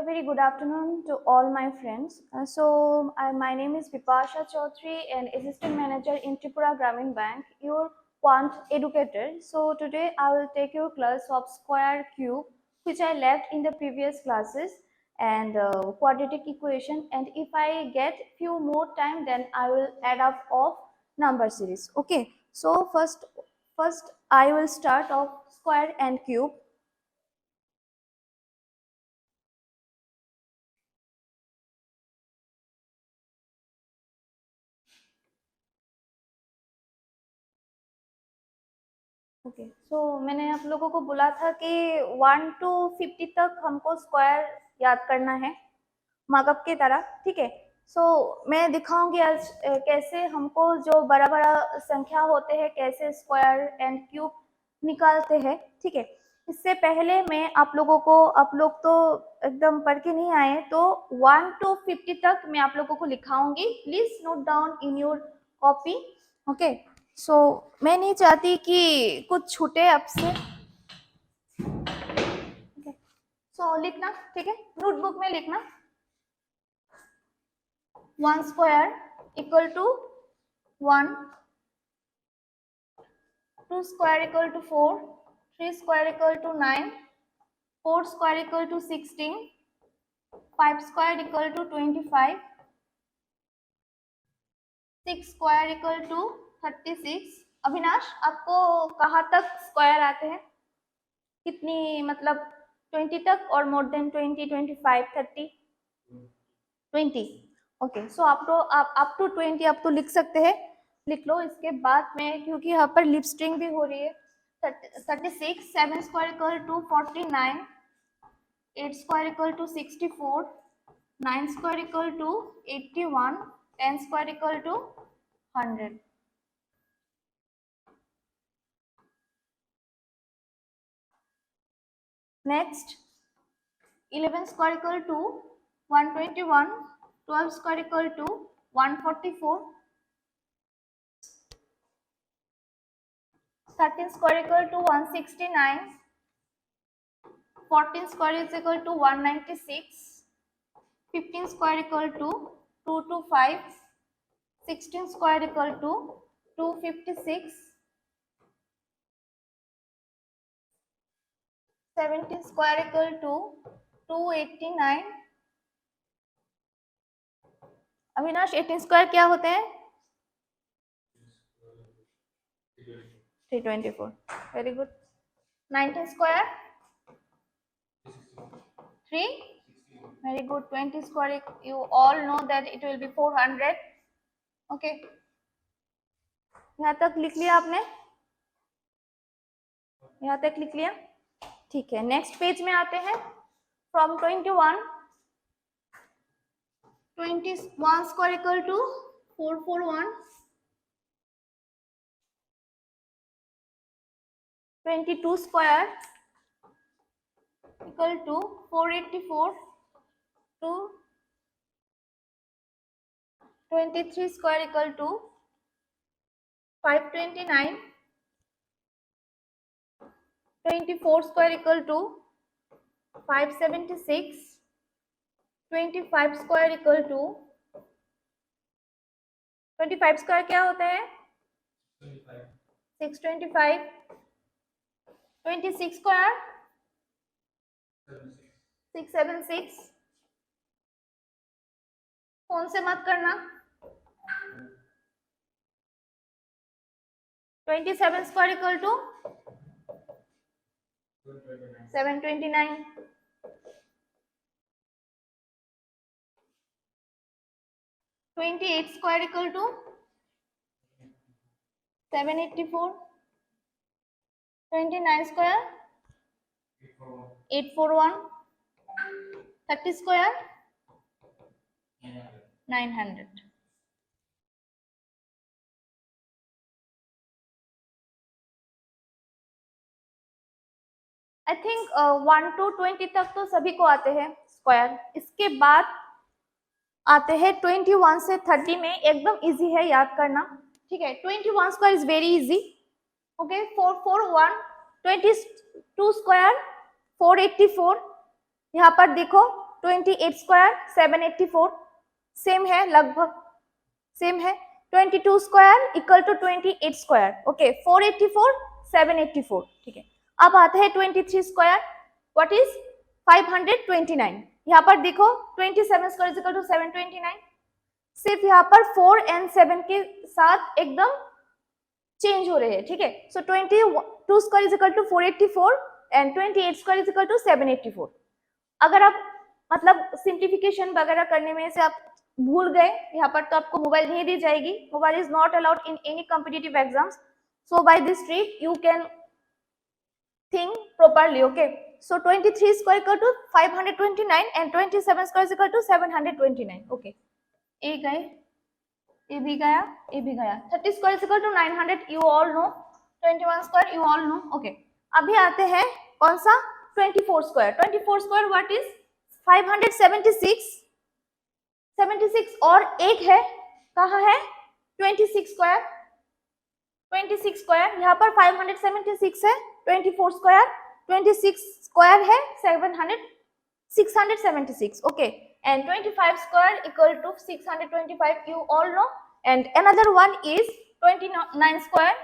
A very good afternoon to all my friends. My name is Vipasha Chaudhary, and Assistant Manager in Tripura Gramin Bank, your quant educator. So today I will take your class of square cube, which I left in the previous classes, and quadratic equation. And if I get few more time, then I will add up of number series. Okay. So first I will start of square and cube. Okay so मैंने आप लोगों को बोला था कि 1 to 50 तक हमको square याद करना है मार्कअप की तरह, ठीक है। सो मैं दिखाऊंगी आज कैसे हमको जो बड़ा बड़ा संख्या होते हैं कैसे स्क्वायर एंड क्यूब निकालते हैं, ठीक है। इससे पहले मैं आप लोगों को, आप लोग तो एकदम पढ़ के नहीं आए, तो 1 to 50 तक मैं आप लोगों को लिखाऊंगी। Please note down in your copy. Okay so मैं नहीं चाहती कि कुछ छूटे आपसे। सो लिखना, ठीक है, नोटबुक में लिखना 1 square equal to 1, 2 square equal to 4, 3 square equal to 9, 4 square equal to 16, 5 square equal to 25, 6 square equal to 36। Avinash, आपको कहाँ तक स्क्वायर आते हैं? कितनी, मतलब 20 तक और मोर देन 20, 25, 30, 20? ओके सो आप तो आप टू 20 आप तो लिख सकते हैं, लिख लो। इसके बाद में, क्योंकि यहाँ पर लिप स्ट्रिंग भी हो रही है, 36, 7 square equal to 49, 8 square equal to 64, 9 square equal to 81, 10 square equal to 100। Next 11 square equal to 121, 12 square equal to 144, 13 square equal to 169, 14 square is equal to 196, 15 square equal to 225, 16 square equal to 256, 17 square equal to 289। Avinash 18 square क्या होते हैं? 324। Very good. 19 square 3, very good। 20 square, you all know that it will be 400। Okay यहाँ तक लिख लिया आपने? यहाँ तक लिख लिया, ठीक है। नेक्स्ट पेज में आते हैं। From 21 square equal to 441, 22 square equal to 484, to 23 square equal to 529, 24 square equal to 576, 25 square equal to 25 square क्या होता है? 625, 26 स्क्वायर 676। फोन से मत करना। 27 square equal to 729, 28 square equal to 784, 29 square 841, 30 square 900। I think 1 to 20 तक तो सभी को आते हैं स्क्वायर। इसके बाद आते हैं 21 से 30 में, एकदम इजी है याद करना, ठीक है। 21 square is very easy. Okay 441, 22 square 484। यहाँ पर देखो 28 स्क्वायर 784, सेम है, लगभग सेम है। 22 square equal to 28 square, okay 484 784, ठीक है। अब आता है 23 स्क्वायर, व्हाट इज 529। यहाँ पर देखो 27 स्क्वायर इक्वल टू 729, सिर्फ यहाँ पर 4 एंड 7 के साथ एकदम चेंज हो रहे हैं, ठीक है। So 22 square is equal to 484 and 28 square is equal to 784। अगर आप मतलब सिंप्लीफिकेशन वगैरह करने में से आप भूल गए, यहाँ पर तो आपको मोबाइल नहीं दी जाएगी, mobile is not allowed in any competitive exams, so by this trick you can think properly, okay. So 23 square equal to 529 and 27 square equal to 729, okay. ए गए, ए भी गया, ए भी गया। 30 square equal to 900, you all know. 21 square you all know, okay. अभी आते हैं कौन सा 24 स्क्वायर। 24 स्क्वायर व्हाट इज 576, 76 और एक है, कहाँ है 26 स्क्वायर। 26 स्क्वायर यहाँ पर 576 है, 24 स्क्वायर 26 स्क्वायर है 676, okay. and 25 square equal to 625, you all know, and another one is 29 square।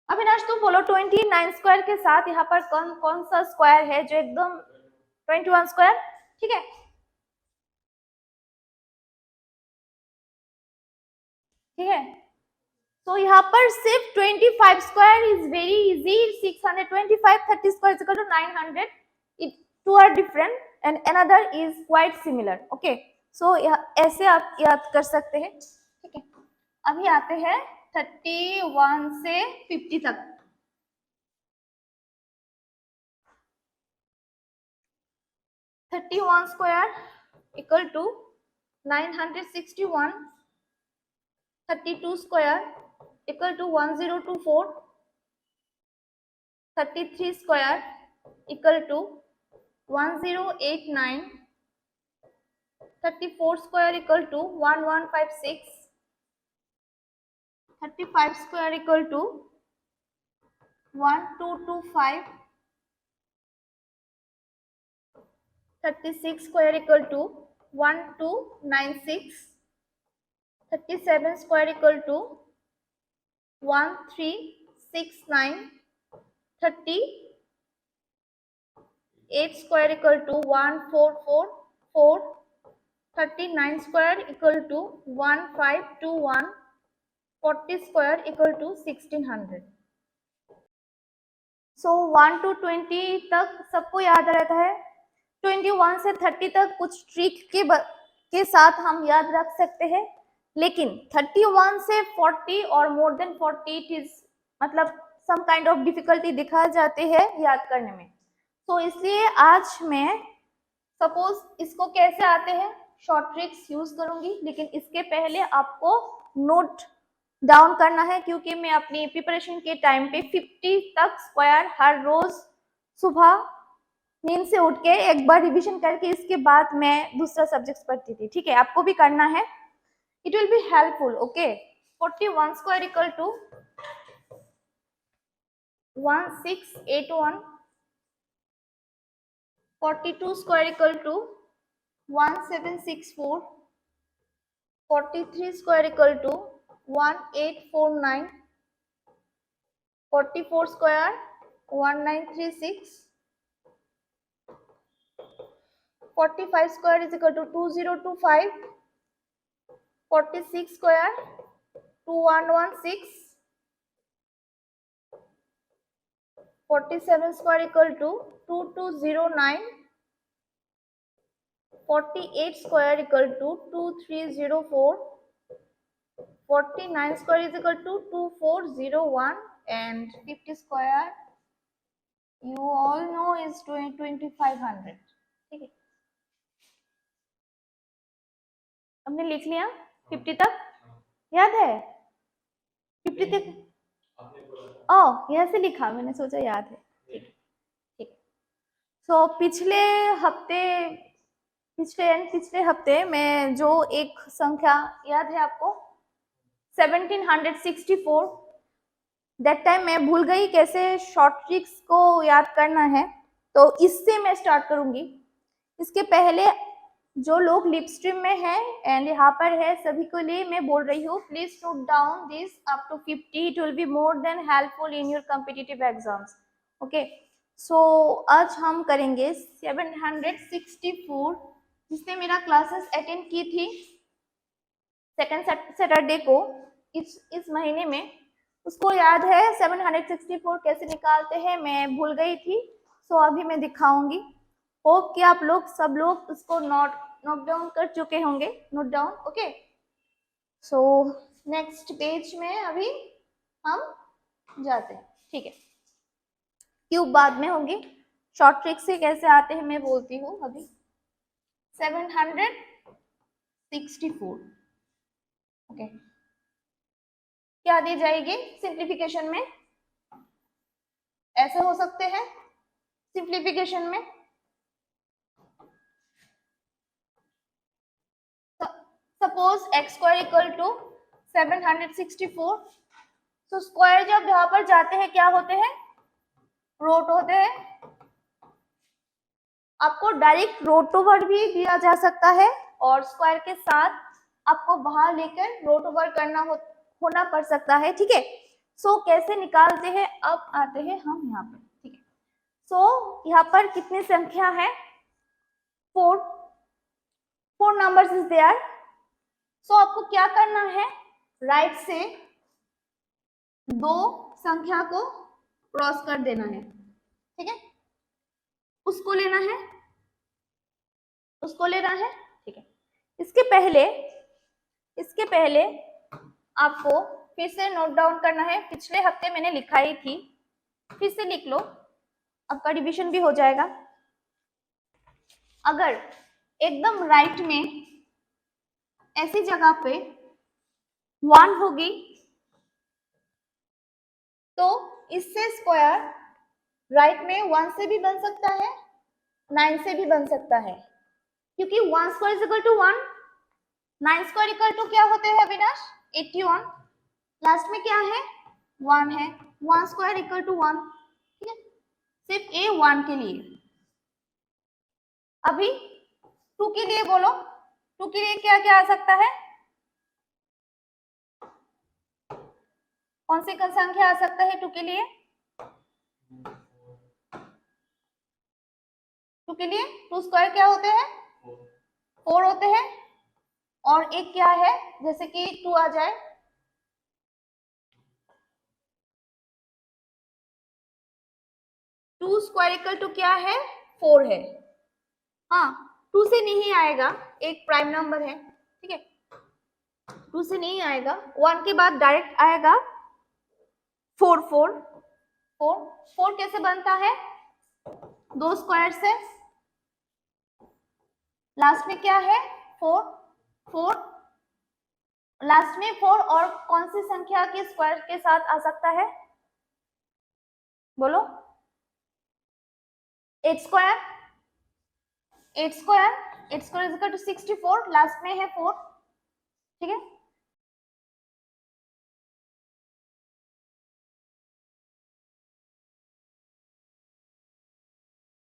Avinash तुम बोलो 29 स्क्वायर के साथ यहाँ पर कौन कौन सा स्क्वायर है जो एकदम 21 स्क्वायर, ठीक है। ठीक है, तो यहाँ पर सिर्फ 25 square is very easy, 625, 30 square is equal to 900, it two are different and another is quite similar, okay। so ऐसे आप याद कर सकते हैं, ठीक है। अभी आते हैं 31 से 50 तक। 31 square equal to 961, 32 square equal to 1024, 33 square equal to 1089, 34 square equal to 1156, 35 square equal to 1225, 36 square equal to 1296, 37 square equal to 1369, 38 square equal to 1444, 39 square equal to 1521, 40 square equal to 1600। So 1 to 20 तक सबको याद रहता है। 21 से 30 तक कुछ trick के साथ हम याद रख सकते हैं, लेकिन 31 से 40 और मोर देन 40 इट इज मतलब सम काइंड ऑफ डिफिकल्टी दिखा जाते हैं याद करने में। तो इसलिए आज मैं सपोज इसको कैसे आते हैं शॉर्ट ट्रिक्स यूज करूंगी, लेकिन इसके पहले आपको नोट डाउन करना है, क्योंकि मैं अपनी प्रिपरेशन के टाइम पे 50 तक स्क्वायर हर रोज सुबह नींद से उठ के एक बार रिवीजन करके इसके बाद मैं दूसरा सब्जेक्ट पढ़ती थी, ठीक है। आपको भी करना है, it will be helpful, okay. 41 square equal to 1681, 42 square equal to 1764, 43 square equal to 1849, 44 square 1936, 45 square is equal to 2025, 46 square 2116, 47 square equal to 2209, 48 square equal to 2304, 49 square is equal to 2401 and 50 square you all know is 2500, ठीक है। हमने लिख लिया 50 तक, याद है 50 तक? ओ यहाँ से लिखा, मैंने सोचा याद है, ठीक ठीक। सो पिछले हफ्ते में जो एक संख्या याद है आपको 1764, दैट टाइम मैं भूल गई कैसे शॉर्ट ट्रिक्स को याद करना है, तो इससे मैं स्टार्ट करूंगी। इसके पहले जो लोग लिप स्ट्रीम में हैं एंड यहाँ पर है सभी के लिए मैं बोल रही हूँ, please note down this up to 50, it will be more than helpful in your competitive exams. Okay, so आज हम करेंगे 764, जिसने मेरा क्लासेस अटेंड की थी सेकेंड सैटरडे को इस महीने में, उसको याद है 764 कैसे निकालते हैं, मैं भूल गई थी। सो अभी मैं दिखाऊंगी, होप कि आप लोग सब लोग उसको नोट डाउन कर चुके होंगे, note down. Okay, so next page में अभी हम जाते हैं, ठीक है। क्यूब बाद में होगी, शॉर्ट ट्रिक से कैसे आते हैं मैं बोलती हूँ अभी। 764, ओके, क्या दी जाएगी सिंप्लीफिकेशन में, ऐसे हो सकते हैं सिंप्लीफिकेशन में। Suppose x square equal to 764, तो स्क्वायर जब यहाँ पर जाते हैं क्या होते हैं, रूट होते हैं। आपको डायरेक्ट रूट ओवर भी दिया जा सकता है और स्क्वायर के साथ आपको बाहर लेकर रूट ओवर करना होना पड़ सकता है, ठीक है। सो कैसे निकालते हैं, अब आते हैं हम यहाँ पर, ठीक है। सो यहाँ पर कितनी संख्या है, 4 नंबर्स इज देयर। सो आपको क्या करना है, राइट से 2 संख्या को क्रॉस कर देना है, ठीक है, उसको लेना है, उसको लेना है, ठीक है। इसके पहले आपको फिर से नोट डाउन करना है, पिछले हफ्ते मैंने लिखाई थी, फिर से लिख लो, आपका रिवीजन भी हो जाएगा। अगर एकदम राइट में ऐसी जगह पे 1 होगी तो इससे स्क्वायर राइट में 1 से भी बन सकता है, 9 से भी बन सकता है, क्योंकि 1 square is equal to 1, 9 square equal to क्या होते हैं अविनाश, 81, लास्ट में क्या है 1 है, 1 स्क्वायर इक्वल टू 1, ठीक है, सिर्फ ए 1 के लिए। अभी 2 के लिए बोलो, 2 के लिए क्या क्या आ सकता है, कौन सी संख्या आ सकता है 2 के लिए, 2 के लिए 2 स्क्वायर क्या होते हैं, 4 होते हैं, और एक क्या है, जैसे कि 2 आ जाए, टू स्क्वायर इक्वल टू क्या है 4 है, हाँ 2 से नहीं आएगा, एक प्राइम नंबर है, ठीक है, 2 से नहीं आएगा, 1 के बाद डायरेक्ट आएगा 4, 4, 4, 4 कैसे बनता है, 2 स्क्वायर से, लास्ट में क्या है 4, 4, लास्ट में 4, और कौन सी संख्या के स्क्वायर के साथ आ सकता है, बोलो, 8 square, 8 square, 8 square is equal to 64, last में है 4, ठीक है।